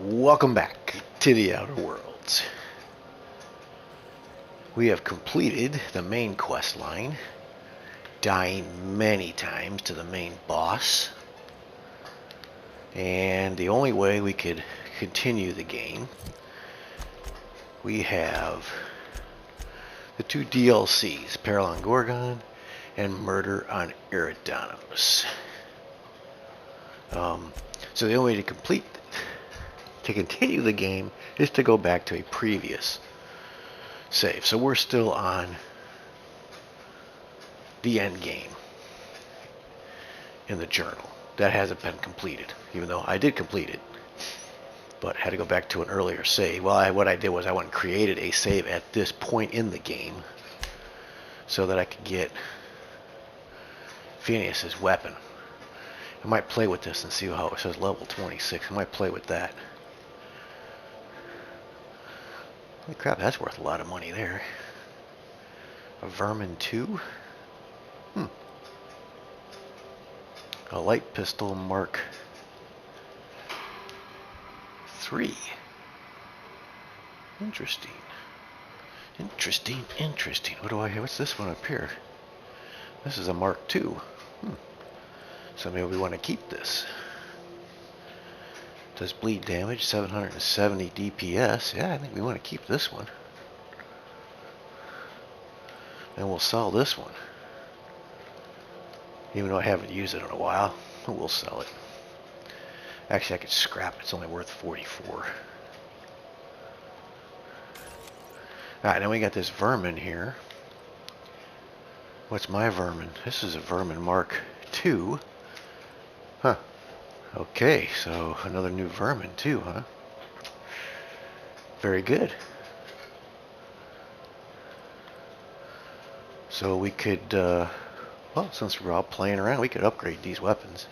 Welcome back to the Outer Worlds. We have completed the main quest line, dying many times to the main boss. And the only way we could continue the game, we have the two DLCs, Peril on Gorgon and Murder on Eridanos. So the only way to continue the game is to go back to a previous save. So we're still on the end game in the journal. That hasn't been completed, even though I did complete it, but had to go back to an earlier save. Well, what I did was I went and created a save at this point in the game so that I could get Phineas's weapon. I might play with this and see how it says level 26. I might play with that. Holy crap, that's worth a lot of money there. A Vermin 2? A light pistol Mark 3. Interesting. Interesting. What do I have? What's this one up here? This is a Mark II. So maybe we want to keep this. Does bleed damage, 770 DPS. Yeah, I think we want to keep this one. And we'll sell this one. Even though I haven't used it in a while, we'll sell it. Actually, I could scrap it. It's only worth 44. Alright, then we got this Vermin here. What's my Vermin? This is a Vermin Mark II. Huh. Okay, so another new Vermin too, huh? Very good. So we could, well, since we're all playing around, we could upgrade these weapons.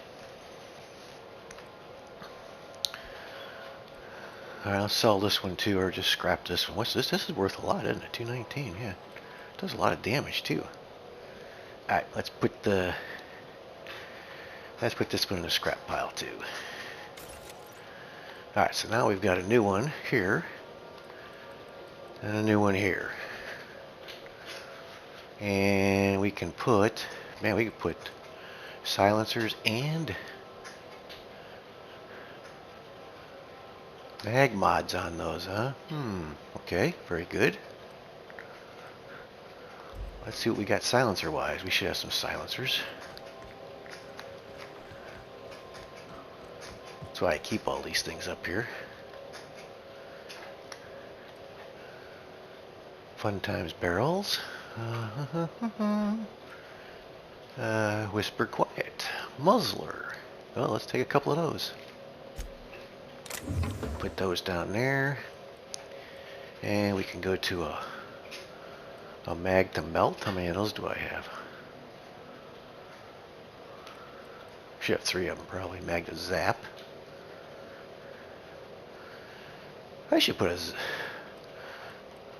Alright, I'll sell this one too, or just scrap this one. What's this? This is worth a lot, isn't it? 219, yeah. It does a lot of damage too. Alright, let's put this one in the scrap pile too. Alright, so now we've got a new one here. And a new one here. And we can put, man, we can put silencers and mag mods on those, huh? Okay, very good. Let's see what we got silencer-wise. We should have some silencers. That's why I keep all these things up here. Fun times barrels. Whisper quiet. Muzzler. Well, let's take a couple of those. Put those down there. And we can go to a mag to melt. How many of those do I have? Should have 3 of them probably. Mag to zap. I should put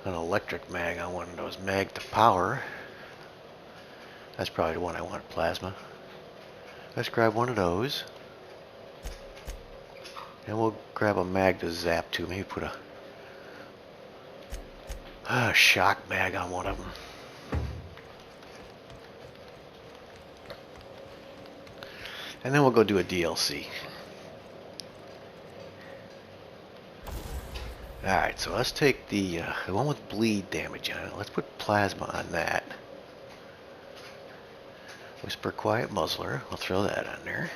an electric mag on one of those. Mag to power. That's probably the one I want. Plasma. Let's grab one of those. And we'll grab a mag to zap too. Maybe put a shock mag on one of them. And then we'll go do a DLC. Alright, so let's take the one with bleed damage on it. Let's put plasma on that. Whisper quiet muzzler. We'll throw that on there.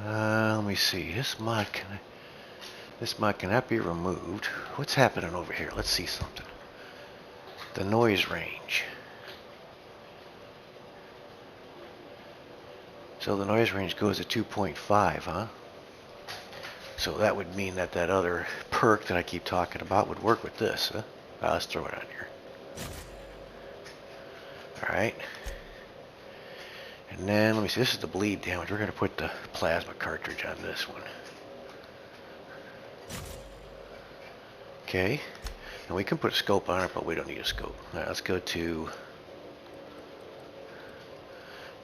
Let me see. This mod cannot be removed. What's happening over here? Let's see something. The noise range. So the noise range goes to 2.5, huh? So that would mean that other perk that I keep talking about would work with this, huh? Let's throw it on here. Alright. And then, let me see, this is the bleed damage. We're going to put the plasma cartridge on this one. Okay. And we can put a scope on it, but we don't need a scope. Alright, let's go to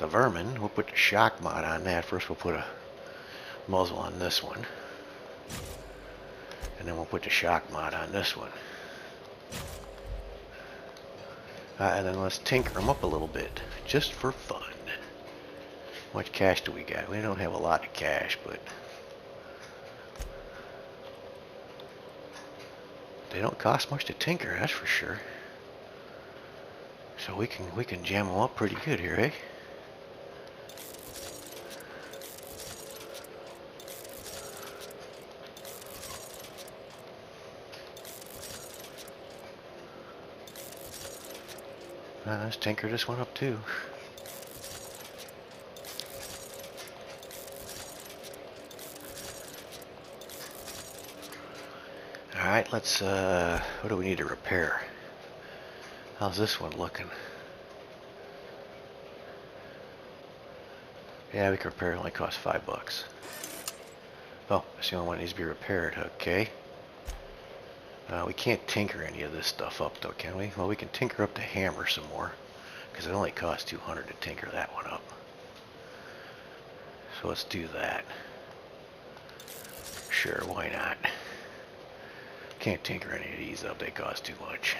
the vermin. We'll put the shock mod on that. First we'll put a muzzle on this one. And then we'll put the shock mod on this one. And then let's tinker them up a little bit, just for fun. How much cash do we got? We don't have a lot of cash, but they don't cost much to tinker, that's for sure. So we can jam them up pretty good here, eh? Let's tinker this one up too. Alright, let's, what do we need to repair? How's this one looking? Yeah, we can repair it, only costs $5. Oh, that's the only one that needs to be repaired, okay. We can't tinker any of this stuff up though, can we? Well, we can tinker up the hammer some more, because it only costs 200 to tinker that one up. So let's do that. Sure, why not? Can't tinker any of these up, they cost too much.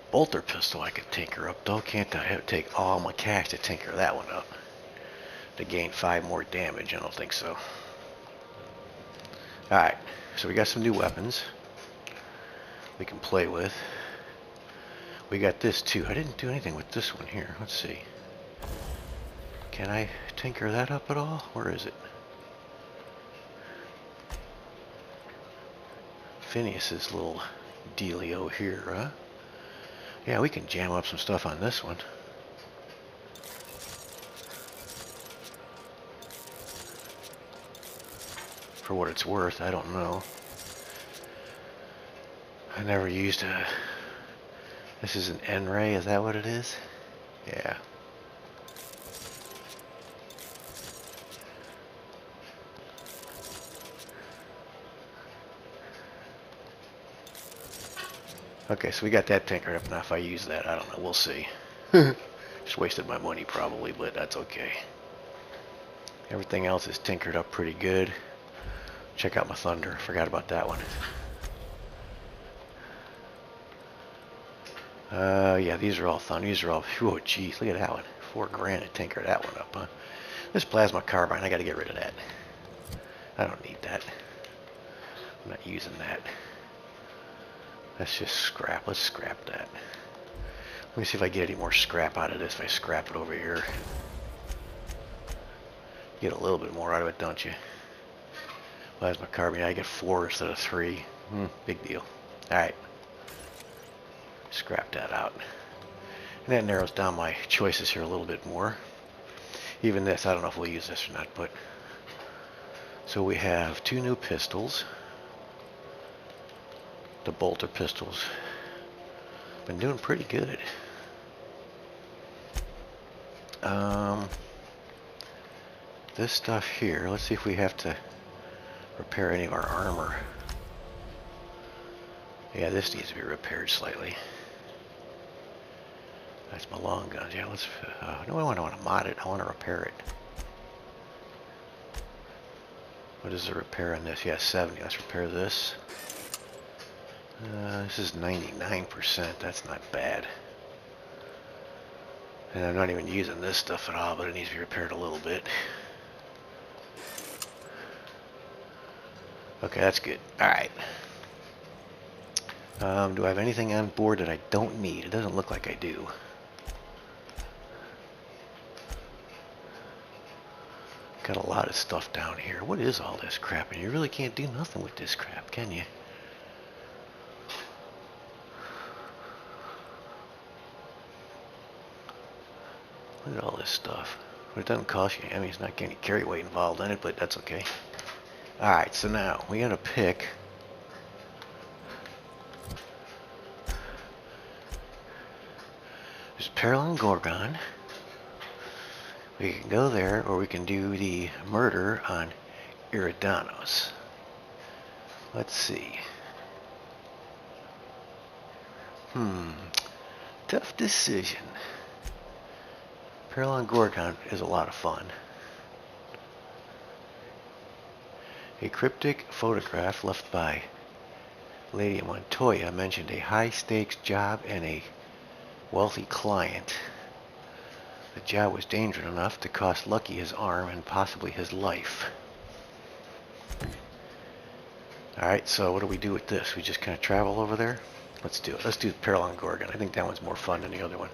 Bolter pistol I could tinker up though, can't I? Have to take all my cash to tinker that one up. To gain 5 more damage, I don't think so. Alright, so we got some new weapons we can play with. We got this too. I didn't do anything with this one here. Let's see. Can I tinker that up at all? Where is it? Phineas's little dealio here, huh? Yeah, we can jam up some stuff on this one. For what it's worth, I don't know. I never used a... This is an N-ray, is that what it is? Yeah. Okay, so we got that tinkered up. Now if I use that, I don't know, we'll see. Just wasted my money probably, but that's okay. Everything else is tinkered up pretty good. Check out my thunder, forgot about that one. Yeah, these are all thunder. These are all, oh geez, look at that one. $4 to tinker that one up, huh? This plasma carbine, I gotta get rid of that. I don't need that. I'm not using that. That's just scrap. Let's scrap that. Let me see if I get any more scrap out of this if I scrap it over here. You get a little bit more out of it, don't you? Plasma carbine, I get 4 instead of 3. Big deal. Alright. Scrap that out. And that narrows down my choices here a little bit more. Even this, I don't know if we'll use this or not, but... So we have 2 new pistols. The bolter pistols. Been doing pretty good. This stuff here, let's see if we have to repair any of our armor. Yeah, this needs to be repaired slightly. That's my long guns. Yeah, let's... no, I don't want to mod it. I want to repair it. What is the repair on this? Yeah, 70. Let's repair this. This is 99%. That's not bad. And I'm not even using this stuff at all, but it needs to be repaired a little bit. Okay, that's good. Alright. Do I have anything on board that I don't need? It doesn't look like I do. Got a lot of stuff down here. What is all this crap? And you really can't do nothing with this crap, can you? Look at all this stuff. But it doesn't cost you. I mean, it's not getting any carry weight involved in it, but that's okay. Alright, so now we gotta pick. There's Peril and Gorgon. We can go there, or we can do the murder on Iridanos. Let's see. Tough decision. Peril on Gorgon is a lot of fun. A cryptic photograph left by Lady Montoya mentioned a high-stakes job and a wealthy client. The job was dangerous enough to cost Lucky his arm and possibly his life. Alright, so what do we do with this? We just kind of travel over there? Let's do it. Let's do Peril on Gorgon. I think that one's more fun than the other one.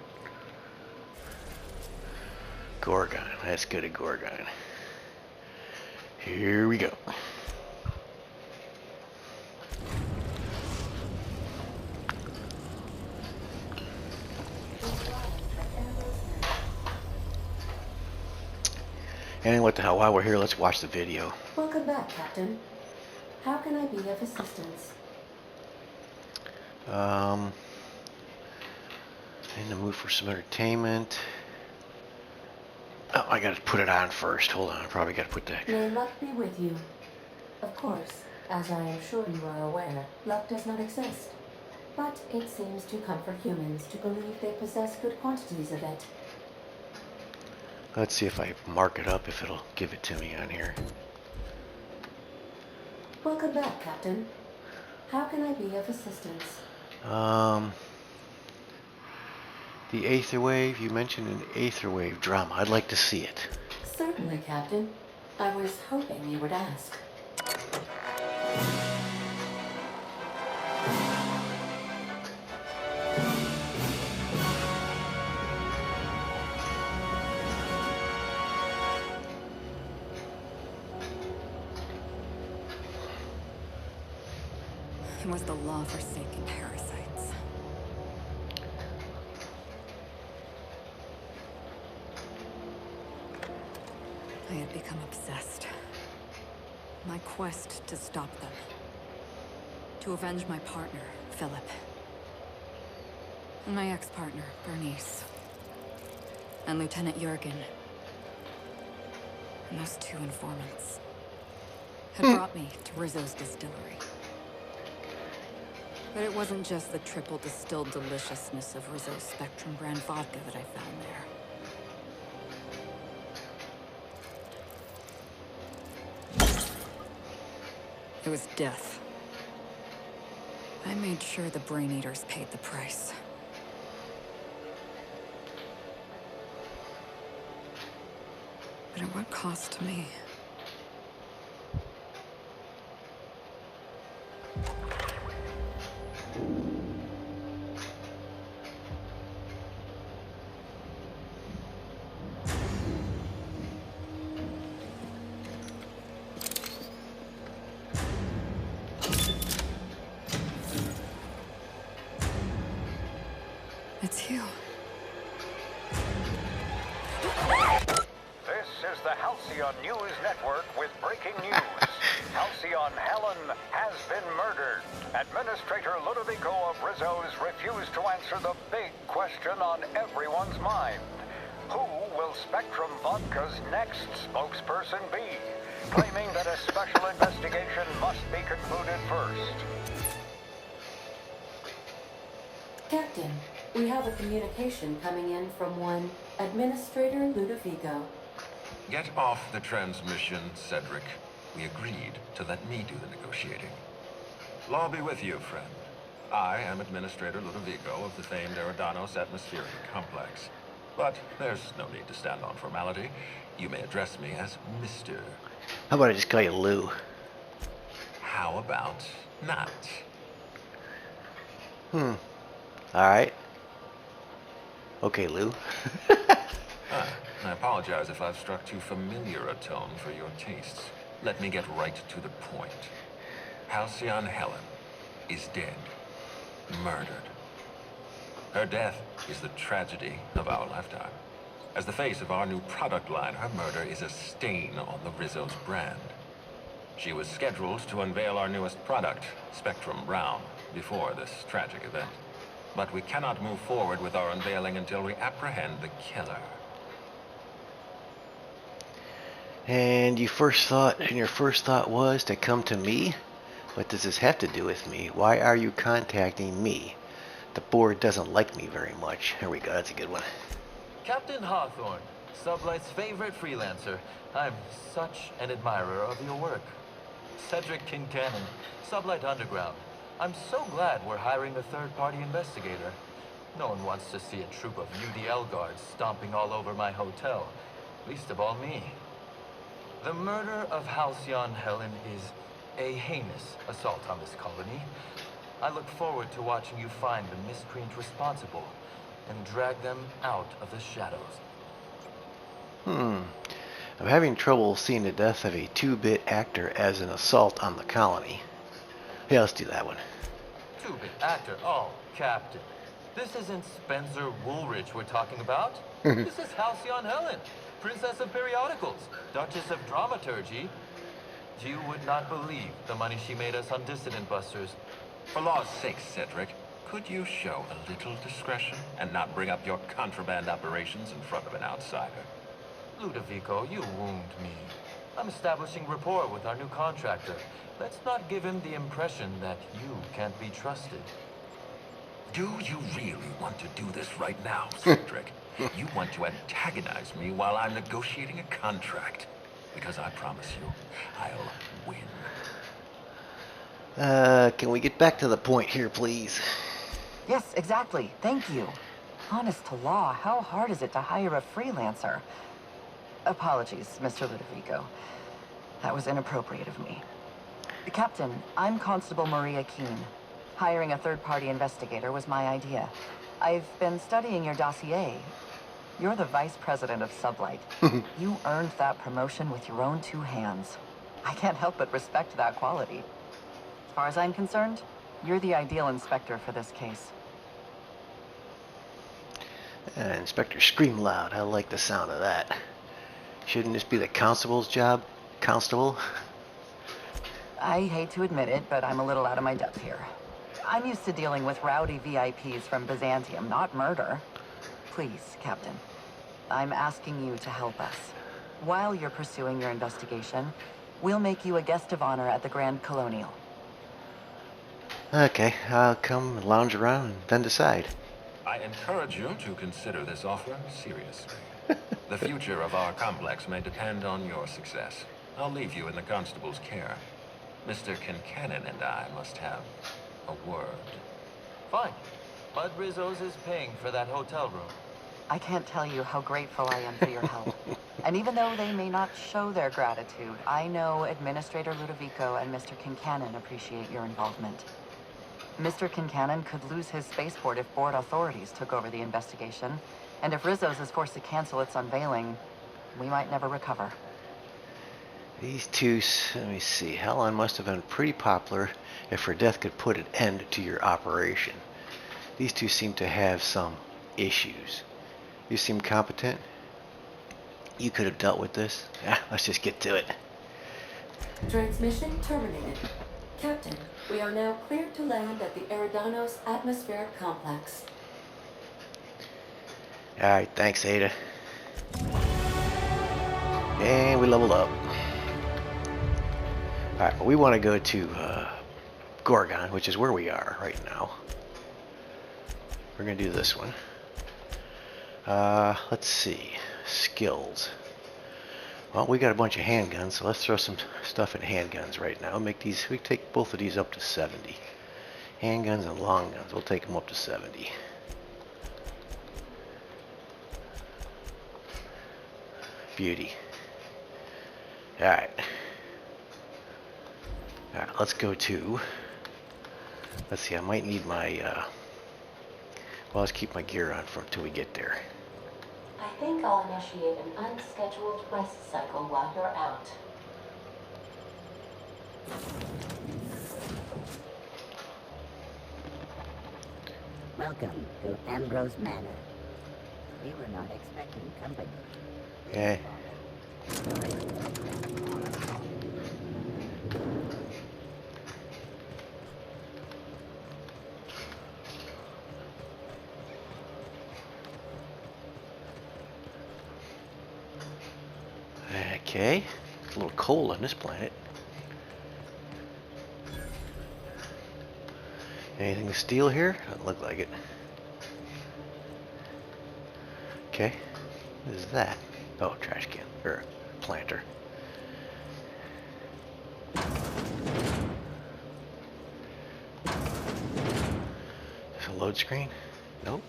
Gorgon. Let's go to Gorgon. Here we go. And what the hell, while we're here, let's watch the video. Welcome back, Captain. How can I be of assistance? In the mood for some entertainment. Oh, I gotta put it on first. Hold on, I probably gotta put that. May luck be with you. Of course, as I am sure you are aware, luck does not exist. But it seems to comfort humans to believe they possess good quantities of it. Let's see if I mark it up, if it'll give it to me on here. Welcome back, Captain. How can I be of assistance? The Aether Wave, you mentioned an Aether Wave drama. I'd like to see it. Certainly, Captain. I was hoping you would ask. It was the law-forsaken parasites. I had become obsessed. My quest to stop them. To avenge my partner, Philip. And my ex-partner, Bernice. And Lieutenant Gorgon. And those two informants had brought me to Rizzo's distillery. But it wasn't just the triple distilled deliciousness of Rizzo's Spectrum brand vodka that I found there. It was death. I made sure the Brain Eaters paid the price. But at what cost to me? It's you. This is the Halcyon News Network with breaking news. Halcyon Helen has been murdered. Administrator Ludovico of Rizzo's refused to answer the big question on everyone's mind. Who will Spectrum Vodka's next spokesperson be? Claiming that a special investigation must be concluded first. Captain, we have a communication coming in from one Administrator Ludovico. Get off the transmission, Cedric. We agreed to let me do the negotiating. Law be with you, friend. I am Administrator Ludovico of the famed Eridanos Atmospheric Complex. But there's no need to stand on formality. You may address me as Mr. How about I just call you Lou? How about not? Alright. Okay, Lou. I apologize if I've struck too familiar a tone for your tastes. Let me get right to the point. Halcyon Helen is dead. Murdered. Her death is the tragedy of our lifetime. As the face of our new product line, her murder is a stain on the Rizzo's brand. She was scheduled to unveil our newest product, Spectrum Brown, before this tragic event. But we cannot move forward with our unveiling until we apprehend the killer. And your first thought was to come to me? What does this have to do with me? Why are you contacting me? The board doesn't like me very much. Here we go, that's a good one. Captain Hawthorne, Sublight's favorite freelancer. I'm such an admirer of your work. Cedric Kincannon, Sublight Underground. I'm so glad we're hiring a third-party investigator. No one wants to see a troop of UDL guards stomping all over my hotel. Least of all me. The murder of Halcyon Helen is a heinous assault on this colony. I look forward to watching you find the miscreant responsible and drag them out of the shadows. I'm having trouble seeing the death of a 2-bit actor as an assault on the colony. Yeah, let's do that one. 2-bit actor? Oh, Captain. This isn't Spencer Woolrich we're talking about. Mm-hmm. This is Halcyon Helen, Princess of Periodicals, Duchess of Dramaturgy. You would not believe the money she made us on Dissident Busters. For law's sake, Cedric, could you show a little discretion and not bring up your contraband operations in front of an outsider? Ludovico, you wound me. I'm establishing rapport with our new contractor. Let's not give him the impression that you can't be trusted. Do you really want to do this right now, Cedric? You want to antagonize me while I'm negotiating a contract. Because I promise you, I'll win. Can we get back to the point here, please? Yes, exactly. Thank you. Honest to law, how hard is it to hire a freelancer? Apologies, Mr. Ludovico. That was inappropriate of me. Captain, I'm Constable Maria Keene. Hiring a third-party investigator was my idea. I've been studying your dossier. You're the vice president of Sublight. You earned that promotion with your own 2 hands. I can't help but respect that quality. As far as I'm concerned, you're the ideal inspector for this case. Inspector scream loud. I like the sound of that. Shouldn't this be the constable's job? Constable? I hate to admit it, but I'm a little out of my depth here. I'm used to dealing with rowdy VIPs from Byzantium, not murder. Please, Captain, I'm asking you to help us. While you're pursuing your investigation, we'll make you a guest of honor at the Grand Colonial. Okay, I'll come lounge around and then decide. I encourage you to consider this offer seriously. The future of our complex may depend on your success. I'll leave you in the constable's care. Mr. Kincannon and I must have a word. Fine. Mud Rizzo's is paying for that hotel room. I can't tell you how grateful I am for your help. And even though they may not show their gratitude, I know Administrator Ludovico and Mr. Kincannon appreciate your involvement. Mr. Kincannon could lose his spaceport if board authorities took over the investigation, and if Rizzo's is forced to cancel its unveiling, we might never recover. These two, let me see. Helen must have been pretty popular if her death could put an end to your operation. These two seem to have some issues. You seem competent. You could have dealt with this. Let's just get to it. Transmission terminated. Captain, we are now cleared to land at the Eridanos Atmospheric Complex. Alright, thanks, Ada. And we leveled up. Alright, we want to go to Gorgon, which is where we are right now. We're going to do this one. Let's see. Skills. Well, we got a bunch of handguns, so let's throw some stuff in handguns right now. We take both of these up to 70. Handguns and long guns, we'll take them up to 70. Beauty. Alright. Alright, let's go to... Let's see, I might need my... Well, let's keep my gear on until we get there. I think I'll initiate an unscheduled rest cycle while you're out. Welcome to Ambrose Manor. We were not expecting company. Okay. Okay. It's a little cold on this planet. Anything to steal here? Doesn't look like it. Okay. What is that? Oh, trash can. Or planter. There's a load screen? Nope.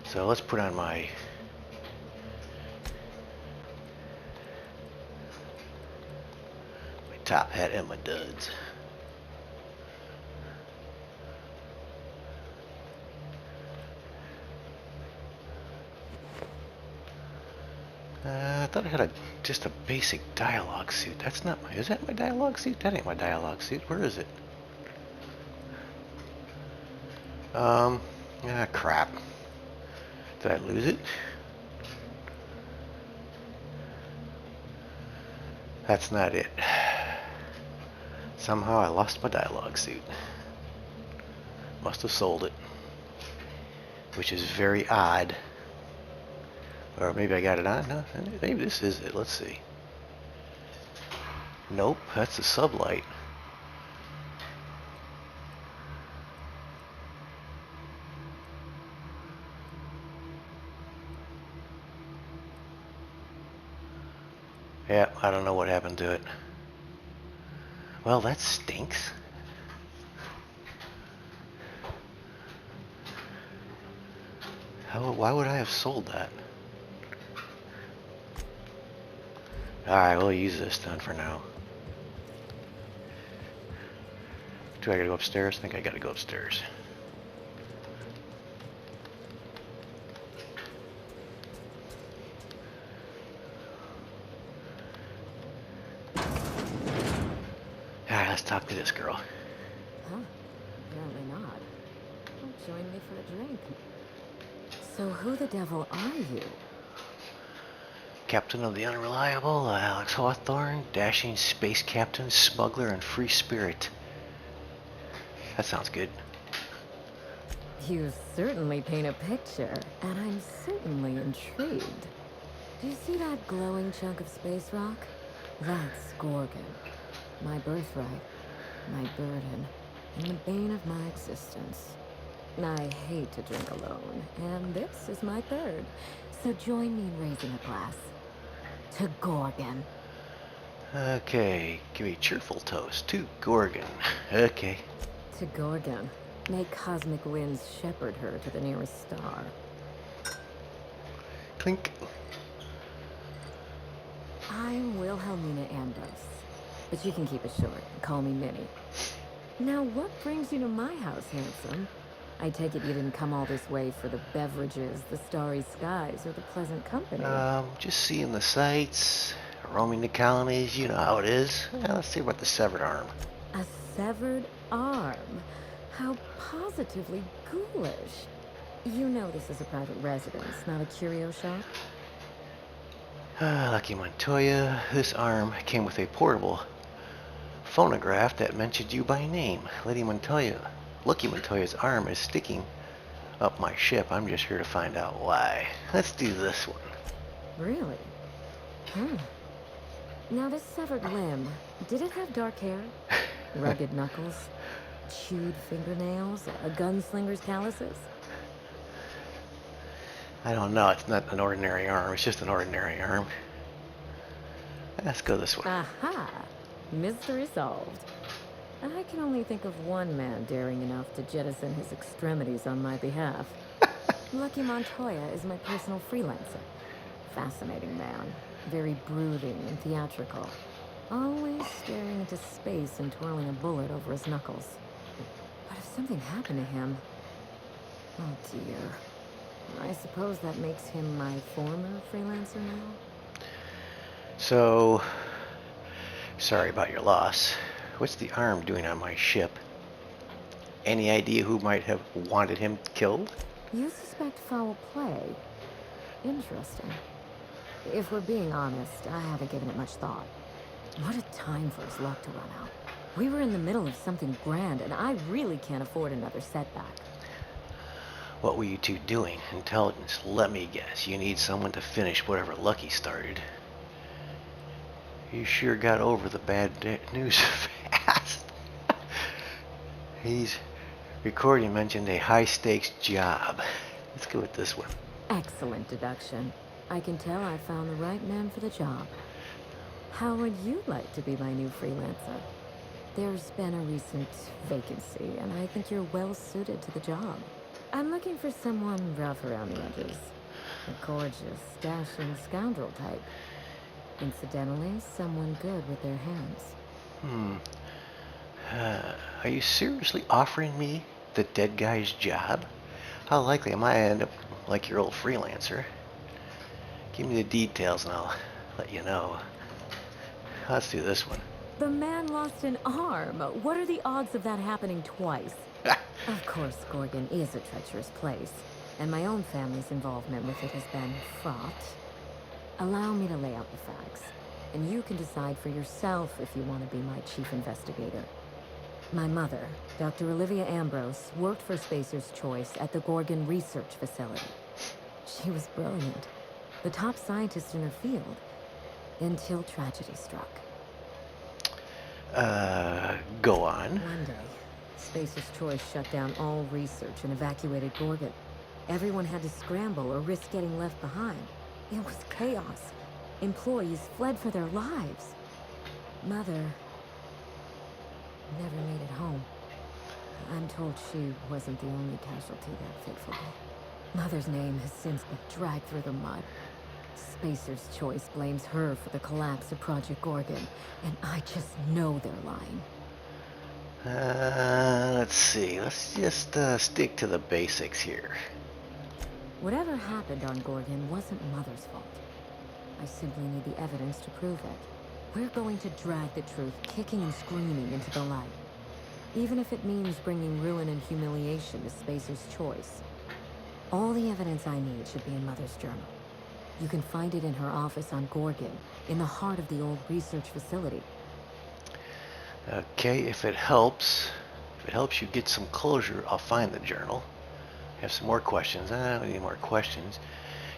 So let's put on my top hat and my duds. I thought I had just a basic dialogue suit. That's not my... Is that my dialogue suit? That ain't my dialogue suit. Where is it? Crap. Did I lose it? That's not it. Somehow I lost my dialogue suit. Must have sold it. Which is very odd. Or maybe I got it on? No, maybe this is it. Let's see. Nope, that's the sublight. Yeah, I don't know what happened to it. Well, that stinks. Why would I have sold that? Alright, we'll use this then for now. Do I gotta go upstairs? I think I gotta go upstairs. Alright, let's talk to this girl. Huh? Apparently not. Well, join me for a drink. So who the devil are you? Captain of the Unreliable, Alex Hawthorne, dashing space captain, smuggler, and free spirit. That sounds good. You certainly paint a picture, and I'm certainly intrigued. Do you see that glowing chunk of space rock? That's Gorgon. My birthright, my burden, and the bane of my existence. I hate to drink alone, and this is my third. So join me in raising a glass. To Gorgon. Okay, give me a cheerful toast to Gorgon. Okay. To Gorgon. May cosmic winds shepherd her to the nearest star. Clink. I'm Wilhelmina Ambrose, but you can keep it short and call me Minnie. Now, what brings you to my house, handsome? I take it you didn't come all this way for the beverages, the starry skies, or the pleasant company. Just seeing the sights, roaming the colonies, you know how it is. Let's see about the severed arm. A severed arm? How positively ghoulish. You know this is a private residence, not a curio shop? Lucky Montoya, this arm came with a portable phonograph that mentioned you by name. Lady Montoya. Lucky Montoya's arm is sticking up my ship. I'm just here to find out why. Let's do this one. Really? Hmm. Now this severed limb, did it have dark hair? Rugged knuckles? Chewed fingernails? A gunslinger's calluses? I don't know. It's not an ordinary arm. It's just an ordinary arm. Let's go this way. Aha! Mystery solved. I can only think of one man daring enough to jettison his extremities on my behalf. Lucky Montoya is my personal freelancer. Fascinating man. Very brooding and theatrical. Always staring into space and twirling a bullet over his knuckles. But if something happened to him... Oh dear. I suppose that makes him my former freelancer now? So, sorry about your loss. What's the arm doing on my ship? Any idea who might have wanted him killed? You suspect foul play? Interesting. If we're being honest, I haven't given it much thought. What a time for his luck to run out. We were in the middle of something grand, and I really can't afford another setback. What were you two doing? Intelligence, let me guess. You need someone to finish whatever Lucky started. You sure got over the bad news fast. He's recording mentioned a high-stakes job. Let's go with this one. Excellent deduction. I can tell I found the right man for the job. How would you like to be my new freelancer? There's been a recent vacancy, and I think you're well suited to the job. I'm looking for someone rough around the edges. A gorgeous, dashing scoundrel type. Incidentally, someone good with their hands. Are you seriously offering me the dead guy's job? How likely am I to end up like your old freelancer? Give me the details and I'll let you know. Let's do this one. The man lost an arm. What are the odds of that happening twice? Of course, Gorgon is a treacherous place, and my own family's involvement with it has been fraught. Allow me to lay out the facts, and you can decide for yourself if you want to be my chief investigator. My mother, Dr. Olivia Ambrose, worked for Spacer's Choice at the Gorgon Research Facility. She was brilliant, the top scientist in her field, until tragedy struck. Go on. One day, Spacer's Choice shut down all research and evacuated Gorgon. Everyone had to scramble or risk getting left behind. It was chaos. Employees fled for their lives. Mother never made it home. I'm told she wasn't the only casualty that fateful day. Mother's name has since been dragged through the mud. Spacer's Choice blames her for the collapse of Project Gorgon, and I just know they're lying. Let's see. Let's just stick to the basics here. Whatever happened on Gorgon wasn't Mother's fault. I simply need the evidence to prove it. We're going to drag the truth kicking and screaming into the light. Even if it means bringing ruin and humiliation to Spacer's Choice. All the evidence I need should be in Mother's journal. You can find it in her office on Gorgon, in the heart of the old research facility. Okay, if it helps you get some closure, I'll find the journal. Have some more questions. I don't need more questions.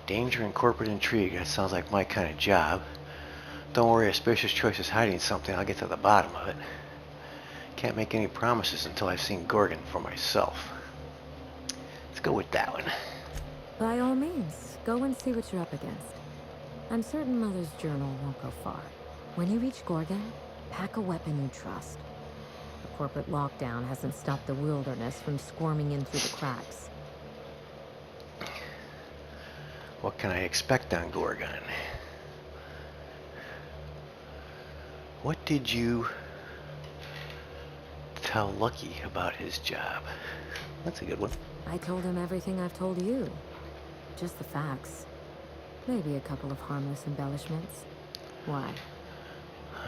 Danger and corporate intrigue. That sounds like my kind of job. Don't worry, if Spacer's Choice is hiding something, I'll get to the bottom of it. Can't make any promises until I've seen Gorgon for myself. Let's go with that one. By all means, go and see what you're up against. I'm certain Mother's journal won't go far. When you reach Gorgon, pack a weapon you trust. The corporate lockdown hasn't stopped the wilderness from squirming in through the cracks. What can I expect on Gorgon? What did you tell Lucky about his job? That's a good one. I told him everything I've told you. Just the facts. Maybe a couple of harmless embellishments. Why?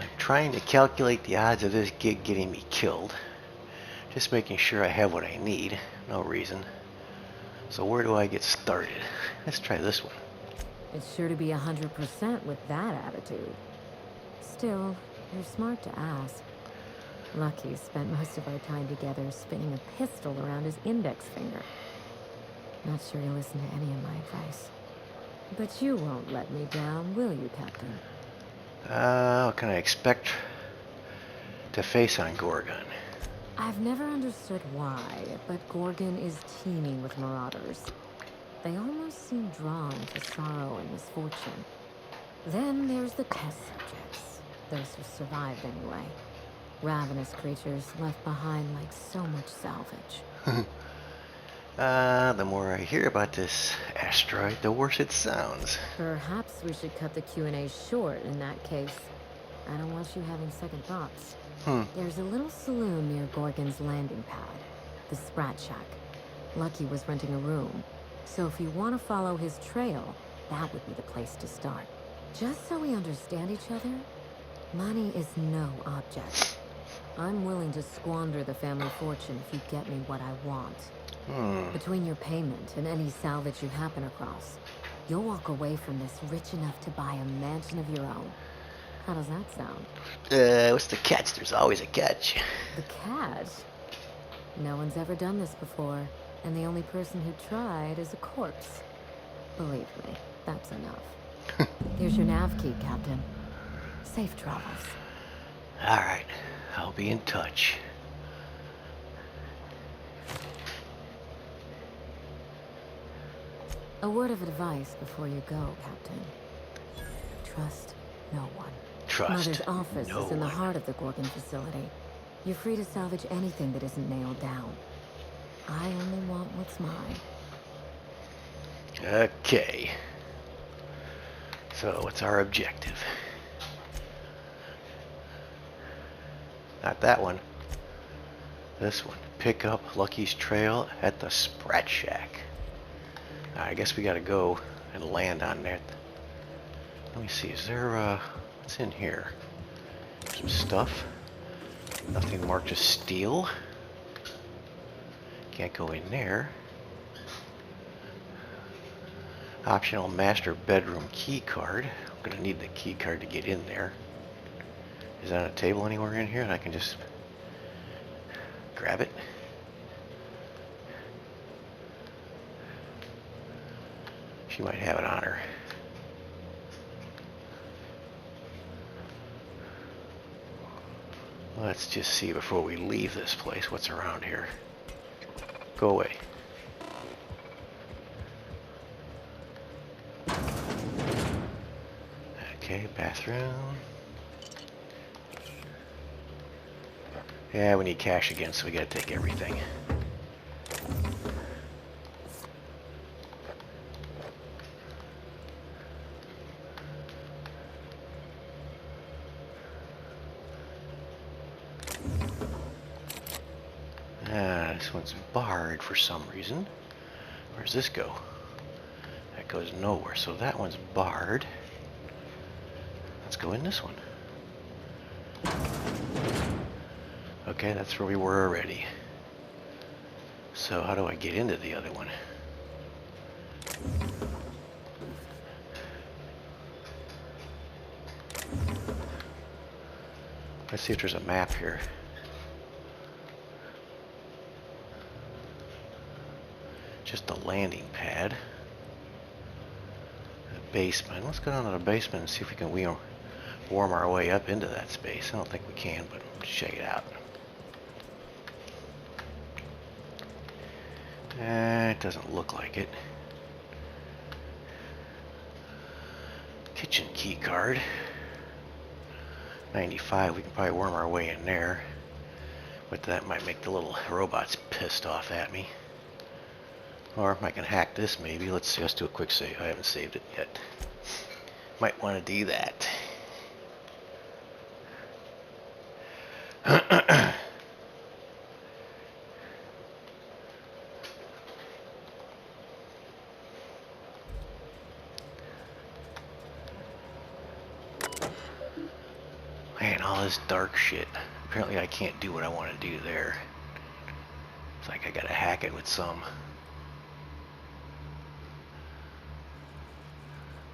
I'm trying to calculate the odds of this gig getting me killed. Just making sure I have what I need. No reason. So where do I get started? Let's try this one. It's sure to be 100% with that attitude. Still, you're smart to ask. Lucky spent most of our time together spinning a pistol around his index finger. Not sure he'll listen to any of my advice. But you won't let me down, will you, Captain? What can I expect to face on Gorgon? I've never understood why, but Gorgon is teeming with marauders. They almost seem drawn to sorrow and misfortune. Then there's the test subjects, those who survived anyway. Ravenous creatures left behind like so much salvage. The more I hear about this asteroid, the worse it sounds. Perhaps we should cut the Q&A short in that case. I don't want you having second thoughts. There's a little saloon near Gorgon's landing pad, the Sprat Shack. Lucky was renting a room, so if you want to follow his trail, that would be the place to start. Just so we understand each other, money is no object. I'm willing to squander the family fortune if you get me what I want. Between your payment and any salvage you happen across, you'll walk away from this rich enough to buy a mansion of your own. How does that sound? What's the catch? There's always a catch. The catch? No one's ever done this before, and the only person who tried is a corpse. Believe me, that's enough. Here's your nav key, Captain. Safe travels. All right, I'll be in touch. A word of advice before you go, Captain. Trust no one. Trust Mother's office no is in the one. heart of the Gorgon facility. You're free to salvage anything that isn't nailed down. I only want what's mine. Okay. So, what's our objective? Not that one. This one. Pick up Lucky's trail at the Sprat Shack. I guess we gotta go and land on that. Let me see, is there, what's in here? Some stuff. Nothing marked as steel. Can't go in there. Optional master bedroom key card. I'm gonna need the key card to get in there. Is that on a table anywhere in here and I can just grab it? She might have it on her. Let's just see before we leave this place what's around here. Go away. Okay, bathroom. Yeah, we need cash again, so we gotta take everything. This one's barred for some reason. Where does this go? That goes nowhere, so that one's barred. Let's go in this one. Okay, that's where we were already. So how do I get into the other one? Let's see if there's a map here. Just a landing pad. A basement. Let's go down to the basement and see if we can warm our way up into that space. I don't think we can, but let's check it out. It doesn't look like it. Kitchen key card. 95, we can probably worm our way in there. But that might make the little robots pissed off at me. Or I can hack this maybe. Let's see, let's do a quick save. I haven't saved it yet. Might want to do that. Man, all this dark shit. Apparently I can't do what I want to do there. It's like I gotta hack it with some.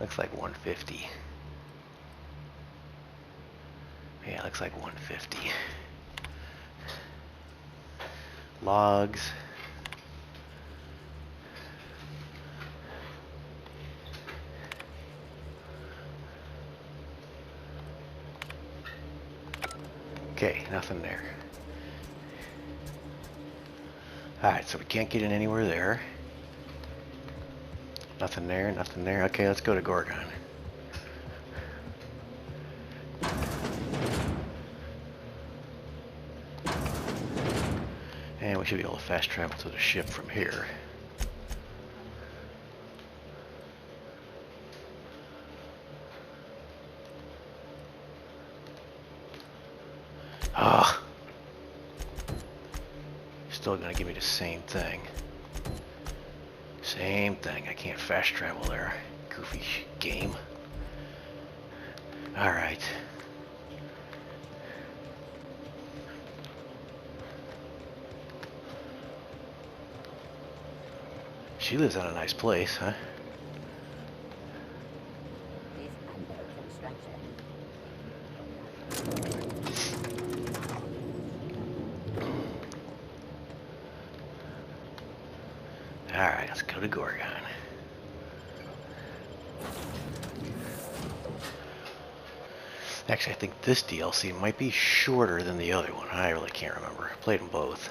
Looks like 150. Yeah, looks like 150. Logs. Okay, nothing there. Alright, so we can't get in anywhere there. Nothing there, nothing there. Okay, let's go to Gorgon. And we should be able to fast travel to the ship from here. Ah! Still gonna give me the same thing. Same thing. I can't fast travel there. Goofy game. Alright. She lives in a nice place, huh? Is under construction. Alright, let's go to Gorgon. Actually, I think this DLC might be shorter than the other one. I really can't remember. I played them both.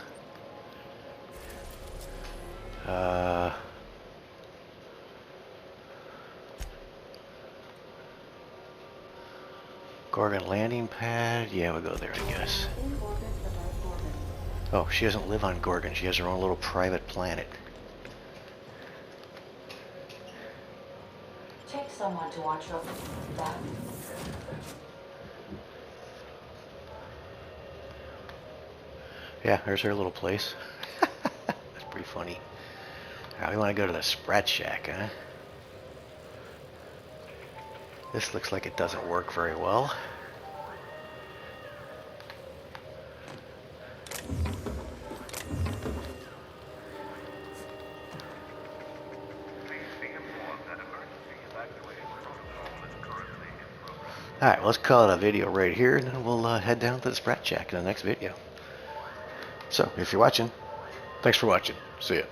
Gorgon landing pad. Yeah, we'll go there, I guess. In orbit above Gorgon. Oh, she doesn't live on Gorgon. She has her own little private planet. Take someone to watch over that. Yeah, there's her little place. That's pretty funny. We want to go to the Sprat Shack, huh? This looks like it doesn't work very well. Alright, well, let's call it a video right here, and then we'll head down to the Sprat Shack in the next video. So, if you're watching, thanks for watching. See ya.